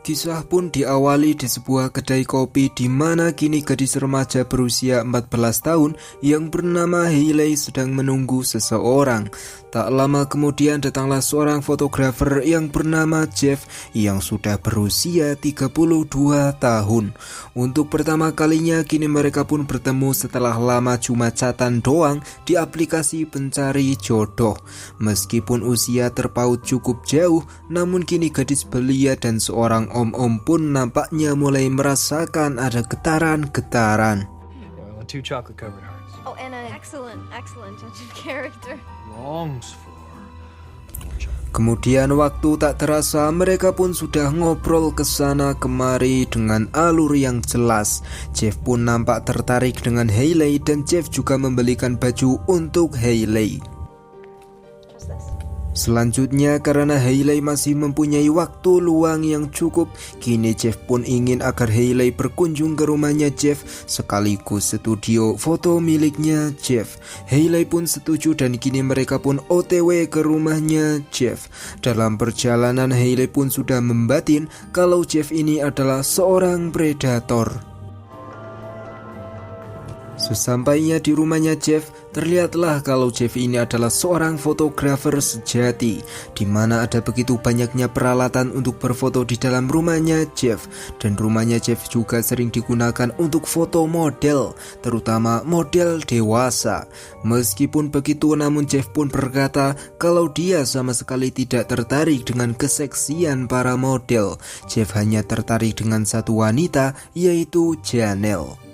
Kisah pun diawali di sebuah kedai kopi di mana kini gadis remaja berusia 14 tahun yang bernama Hailey sedang menunggu seseorang. Tak lama kemudian datanglah seorang fotografer yang bernama Jeff yang sudah berusia 32 tahun. Untuk pertama kalinya kini mereka pun bertemu setelah lama cuma chatan doang di aplikasi pencari jodoh. Meskipun usia terpaut cukup jauh, namun kini gadis belia dan seorang om-om pun nampaknya mulai merasakan ada getaran-getaran. Well, 2 chocolate covered hearts. Oh, and an excellent judge of character. Longs for more chocolate. Kemudian waktu tak terasa mereka pun sudah ngobrol kesana kemari dengan alur yang jelas. Jeff pun nampak tertarik dengan Hailey dan Jeff juga membelikan baju untuk Hailey. Selanjutnya karena Hailey masih mempunyai waktu luang yang cukup, kini Jeff pun ingin agar Hailey berkunjung ke rumahnya Jeff sekaligus studio foto miliknya Jeff. Hailey pun setuju dan kini mereka pun OTW ke rumahnya Jeff. Dalam perjalanan Hailey pun sudah membatin kalau Jeff ini adalah seorang predator. Sesampainya di rumahnya Jeff, terlihatlah kalau Jeff ini adalah seorang fotografer sejati, di mana ada begitu banyaknya peralatan untuk berfoto di dalam rumahnya Jeff. Dan rumahnya Jeff juga sering digunakan untuk foto model, terutama model dewasa. Meskipun begitu, namun Jeff pun berkata kalau dia sama sekali tidak tertarik dengan keseksian para model. Jeff hanya tertarik dengan satu wanita, yaitu Janelle.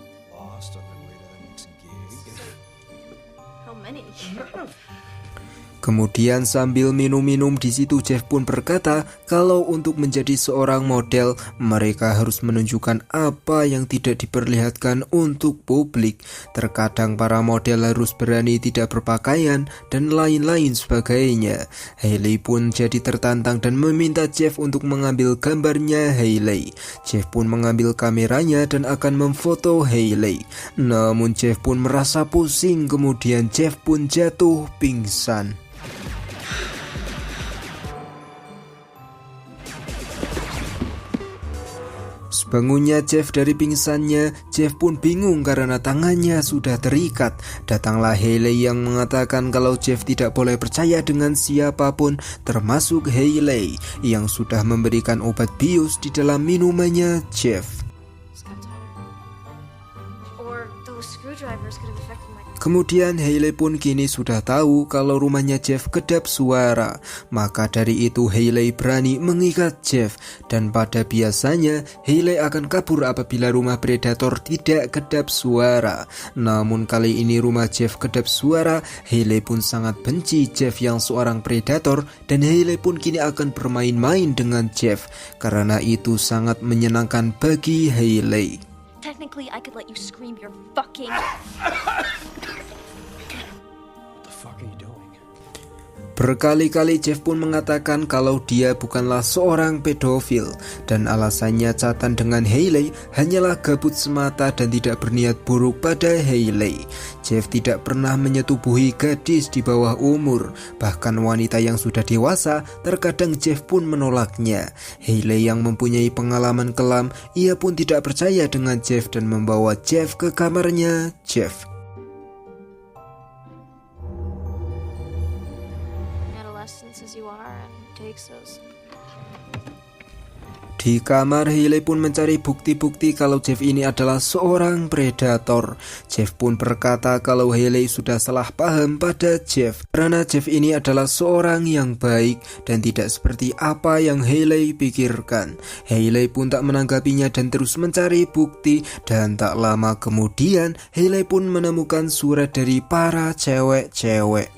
Kemudian sambil minum-minum di situ Jeff pun berkata kalau untuk menjadi seorang model mereka harus menunjukkan apa yang tidak diperlihatkan untuk publik. Terkadang para model harus berani tidak berpakaian dan lain-lain sebagainya. Hailey pun jadi tertantang dan meminta Jeff untuk mengambil gambarnya Hailey. Jeff pun mengambil kameranya dan akan memfoto Hailey. Namun Jeff pun merasa pusing, kemudian Jeff pun jatuh pingsan. Sebangunnya Jeff dari pingsannya, Jeff pun bingung karena tangannya sudah terikat. Datanglah Hailey yang mengatakan kalau Jeff tidak boleh percaya dengan siapapun, termasuk Hailey yang sudah memberikan obat bius di dalam minumannya Jeff. Kemudian Hailey pun kini sudah tahu kalau rumahnya Jeff kedap suara. Maka dari itu Hailey berani mengikat Jeff. Dan pada biasanya Hailey akan kabur apabila rumah predator tidak kedap suara. Namun kali ini rumah Jeff kedap suara. Hailey pun sangat benci Jeff yang seorang predator. Dan Hailey pun kini akan bermain-main dengan Jeff. Karena itu sangat menyenangkan bagi Hailey. Technically, I could let you scream your fucking... What the fuck are you doing? Berkali-kali Jeff pun mengatakan kalau dia bukanlah seorang pedofil dan alasannya chatan dengan Hailey hanyalah gabut semata dan tidak berniat buruk pada Hailey. Jeff tidak pernah menyetubuhi gadis di bawah umur, bahkan wanita yang sudah dewasa terkadang Jeff pun menolaknya. Hailey yang mempunyai pengalaman kelam, ia pun tidak percaya dengan Jeff dan membawa Jeff ke kamarnya Jeff. Di kamar, Hailey pun mencari bukti-bukti kalau Jeff ini adalah seorang predator. Jeff pun berkata kalau Hailey sudah salah paham pada Jeff, karena Jeff ini adalah seorang yang baik dan tidak seperti apa yang Hailey pikirkan. Hailey pun tak menanggapinya dan terus mencari bukti, dan tak lama kemudian Hailey pun menemukan surat dari para cewek-cewek.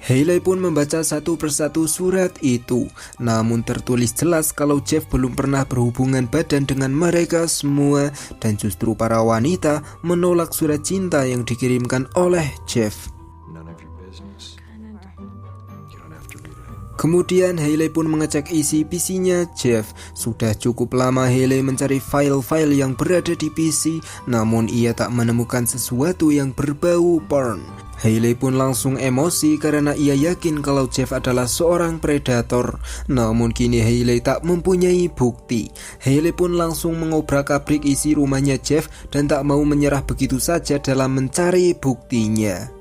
Hailey pun membaca satu persatu surat itu, namun tertulis jelas kalau Jeff belum pernah berhubungan badan dengan mereka semua dan justru para wanita menolak surat cinta yang dikirimkan oleh Jeff. Kemudian Hailey pun mengecek isi PC-nya Jeff. Sudah cukup lama Hailey mencari file-file yang berada di PC, namun ia tak menemukan sesuatu yang berbau porn. Hailey pun langsung emosi karena ia yakin kalau Jeff adalah seorang predator. Namun kini Hailey tak mempunyai bukti. Hailey pun langsung mengobrak-abrik isi rumahnya Jeff dan tak mau menyerah begitu saja dalam mencari buktinya.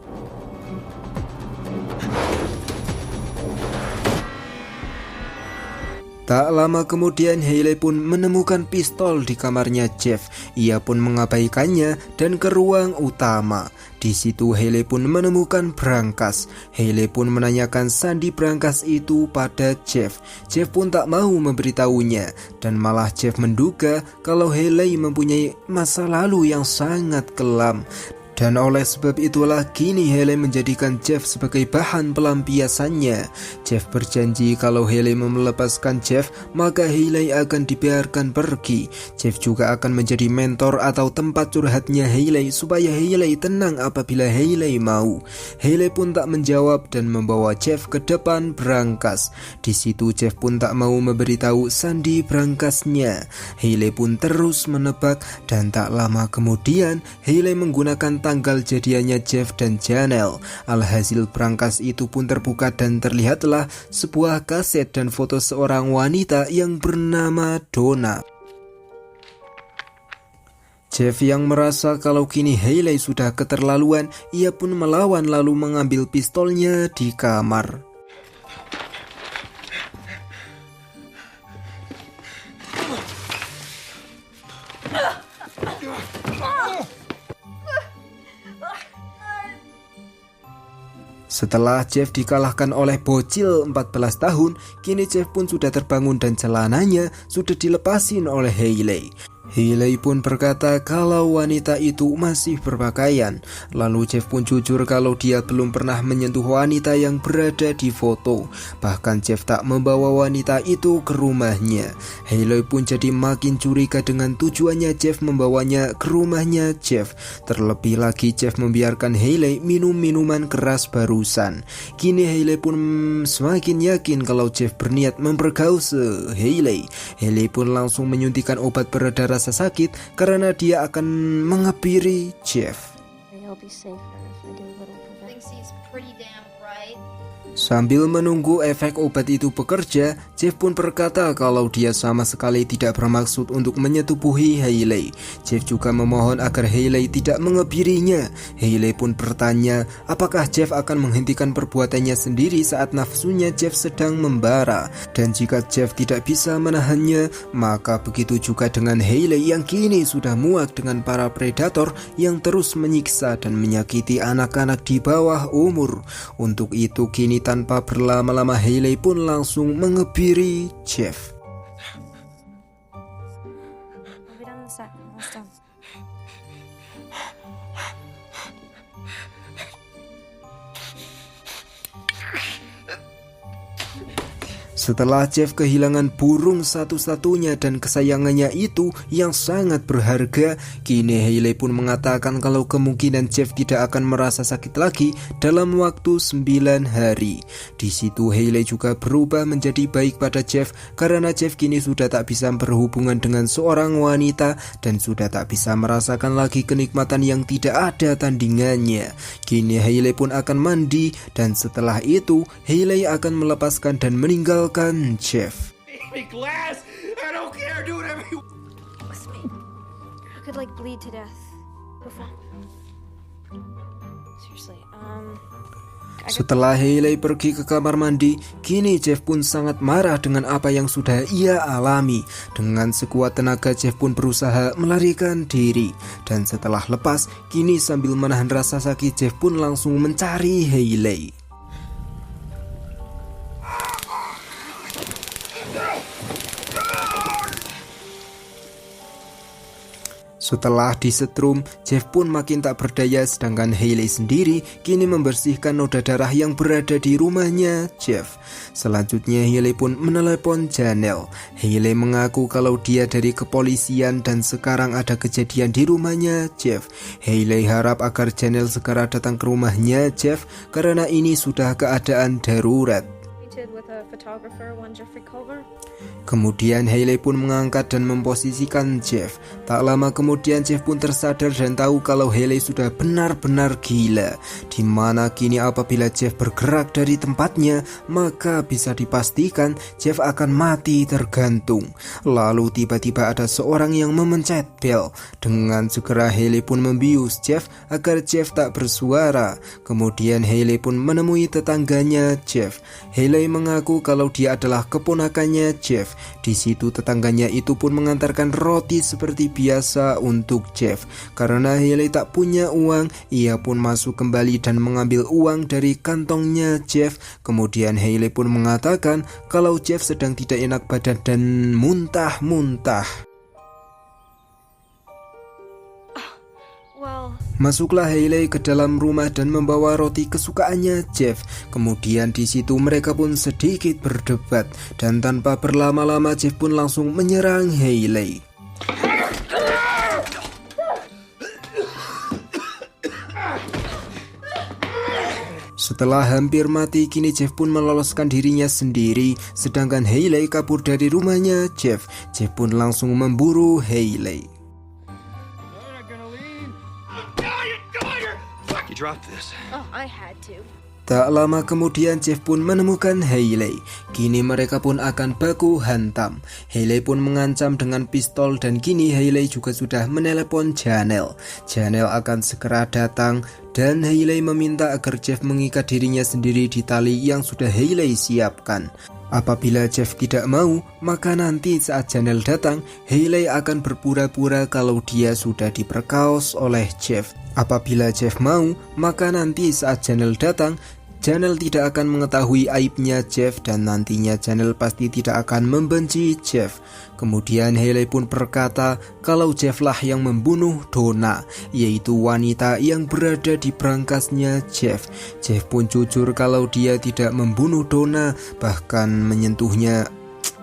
Tak lama kemudian Hailey pun menemukan pistol di kamarnya Jeff. Ia pun mengabaikannya dan ke ruang utama. Di situ Hailey pun menemukan brankas. Hailey pun menanyakan sandi brankas itu pada Jeff. Jeff pun tak mau memberitahunya dan malah Jeff menduga kalau Hailey mempunyai masa lalu yang sangat kelam. Dan oleh sebab itulah kini Hailey menjadikan Jeff sebagai bahan pelampiasannya. Jeff berjanji kalau Hailey melepaskan Jeff, maka Hailey akan dibiarkan pergi. Jeff juga akan menjadi mentor atau tempat curhatnya Hailey supaya Hailey tenang apabila Hailey mau. Hailey pun tak menjawab dan membawa Jeff ke depan brankas. Di situ Jeff pun tak mau memberitahu sandi brankasnya. Hailey pun terus menebak dan tak lama kemudian Hailey menggunakan tanggal jadiannya Jeff dan Janelle. Alhasil brankas itu pun terbuka dan terlihatlah sebuah kaset dan foto seorang wanita yang bernama Donna. Jeff yang merasa kalau kini Hailey sudah keterlaluan, ia pun melawan lalu mengambil pistolnya di kamar. Setelah Jeff dikalahkan oleh bocil 14 tahun, kini Jeff pun sudah terbangun dan celananya sudah dilepasin oleh Hailey. Hailey pun berkata kalau wanita itu masih berpakaian. Lalu Jeff pun jujur kalau dia belum pernah menyentuh wanita yang berada di foto. Bahkan Jeff tak membawa wanita itu ke rumahnya. Hailey pun jadi makin curiga dengan tujuannya Jeff membawanya ke rumahnya Jeff. Terlebih lagi Jeff membiarkan Hailey minum minuman keras barusan. Kini Hailey pun semakin yakin kalau Jeff berniat memperkosa Hailey. Hailey pun langsung menyuntikkan obat pereda rasa sakit karena dia akan mengebiri Jeff. Sambil menunggu efek obat itu bekerja, Jeff pun berkata kalau dia sama sekali tidak bermaksud untuk menyetubuhi Hailey. Jeff juga memohon agar Hailey tidak mengebirinya. Hailey pun bertanya apakah Jeff akan menghentikan perbuatannya sendiri saat nafsunya Jeff sedang membara. Dan jika Jeff tidak bisa menahannya, maka begitu juga dengan Hailey yang kini sudah muak dengan para predator yang terus menyiksa dan menyakiti anak-anak di bawah umur. Untuk itu kini tanpa berlama-lama Hailey pun langsung mengebiri Jeff. Setelah Jeff kehilangan burung satu-satunya dan kesayangannya itu yang sangat berharga, kini Hailey pun mengatakan kalau kemungkinan Jeff tidak akan merasa sakit lagi dalam waktu 9 hari. Di situ Hailey juga berubah menjadi baik pada Jeff karena Jeff kini sudah tak bisa berhubungan dengan seorang wanita dan sudah tak bisa merasakan lagi kenikmatan yang tidak ada tandingannya. Kini Hailey pun akan mandi dan setelah itu Hailey akan melepaskan dan meninggalkan Jeff. I don't care, do whatever you want. I could like bleed to death before. Seriously, Setelah Hailey pergi ke kamar mandi, kini Jeff pun sangat marah dengan apa yang sudah ia alami. Dengan sekuat tenaga Jeff pun berusaha melarikan diri. Dan setelah lepas, kini sambil menahan rasa sakit Jeff pun langsung mencari Hailey. Setelah disetrum, Jeff pun makin tak berdaya sedangkan Hailey sendiri kini membersihkan noda darah yang berada di rumahnya Jeff. Selanjutnya Hailey pun menelepon Janelle. Hailey mengaku kalau dia dari kepolisian dan sekarang ada kejadian di rumahnya Jeff. Hailey harap agar Janelle segera datang ke rumahnya Jeff karena ini sudah keadaan darurat. did with a photographer one Jeffrey Culver? Kemudian Hailey pun mengangkat dan memposisikan Jeff. Tak lama kemudian Jeff pun tersadar dan tahu kalau Hailey sudah benar-benar gila. Di mana kini apabila Jeff bergerak dari tempatnya, maka bisa dipastikan Jeff akan mati tergantung. Lalu tiba-tiba ada seorang yang memencet bel. Dengan segera Hailey pun membius Jeff agar Jeff tak bersuara. Kemudian Hailey pun menemui tetangganya Jeff. Hailey mengaku kalau dia adalah keponakannya Jeff. Di situ tetangganya itu pun mengantarkan roti seperti biasa untuk Jeff. Karena Hailey tak punya uang, ia pun masuk kembali dan mengambil uang dari kantongnya Jeff. Kemudian Hailey pun mengatakan kalau Jeff sedang tidak enak badan dan muntah-muntah. Masuklah Hailey ke dalam rumah dan membawa roti kesukaannya Jeff. Kemudian di situ mereka pun sedikit berdebat dan tanpa berlama-lama Jeff pun langsung menyerang Hailey. Setelah hampir mati, kini Jeff pun meloloskan dirinya sendiri, sedangkan Hailey kabur dari rumahnya Jeff. Jeff pun langsung memburu Hailey. Oh, I had to. Tak lama kemudian Jeff pun menemukan Hailey. Kini mereka pun akan baku hantam. Hailey pun mengancam dengan pistol dan kini Hailey juga sudah menelepon Janelle. Janelle akan segera datang dan Hailey meminta agar Jeff mengikat dirinya sendiri di tali yang sudah Hailey siapkan. Apabila Jeff tidak mau, maka nanti saat Janelle datang, Hailey akan berpura-pura kalau dia sudah diperkaos oleh Jeff. Apabila Jeff mau, maka nanti saat Janelle datang, Janelle tidak akan mengetahui aibnya Jeff dan nantinya Janelle pasti tidak akan membenci Jeff. Kemudian Hailey pun berkata kalau Jeff lah yang membunuh Donna, yaitu wanita yang berada di berangkasnya Jeff. Jeff pun jujur kalau dia tidak membunuh Donna, bahkan menyentuhnya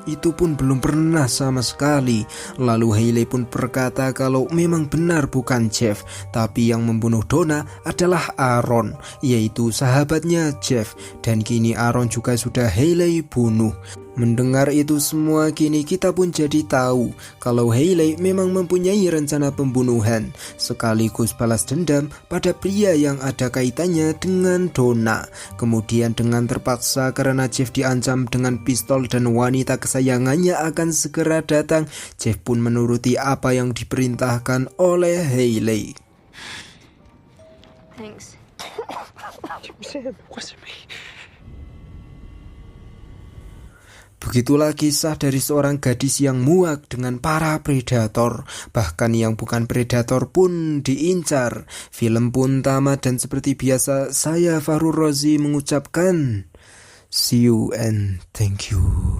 itu pun belum pernah sama sekali. Lalu Hailey pun berkata kalau memang benar bukan Jeff, tapi yang membunuh Donna adalah Aaron, yaitu sahabatnya Jeff, dan kini Aaron juga sudah Hailey bunuh. Mendengar itu semua, kini kita pun jadi tahu kalau Hailey memang mempunyai rencana pembunuhan sekaligus balas dendam pada pria yang ada kaitannya dengan Donna. Kemudian dengan terpaksa karena Jeff diancam dengan pistol dan wanita kesayangannya akan segera datang, Jeff pun menuruti apa yang diperintahkan oleh Hailey. Thanks. Begitulah kisah dari seorang gadis yang muak dengan para predator. Bahkan yang bukan predator pun diincar. Film pun tamat dan seperti biasa saya Fahrul Razi mengucapkan see you and thank you.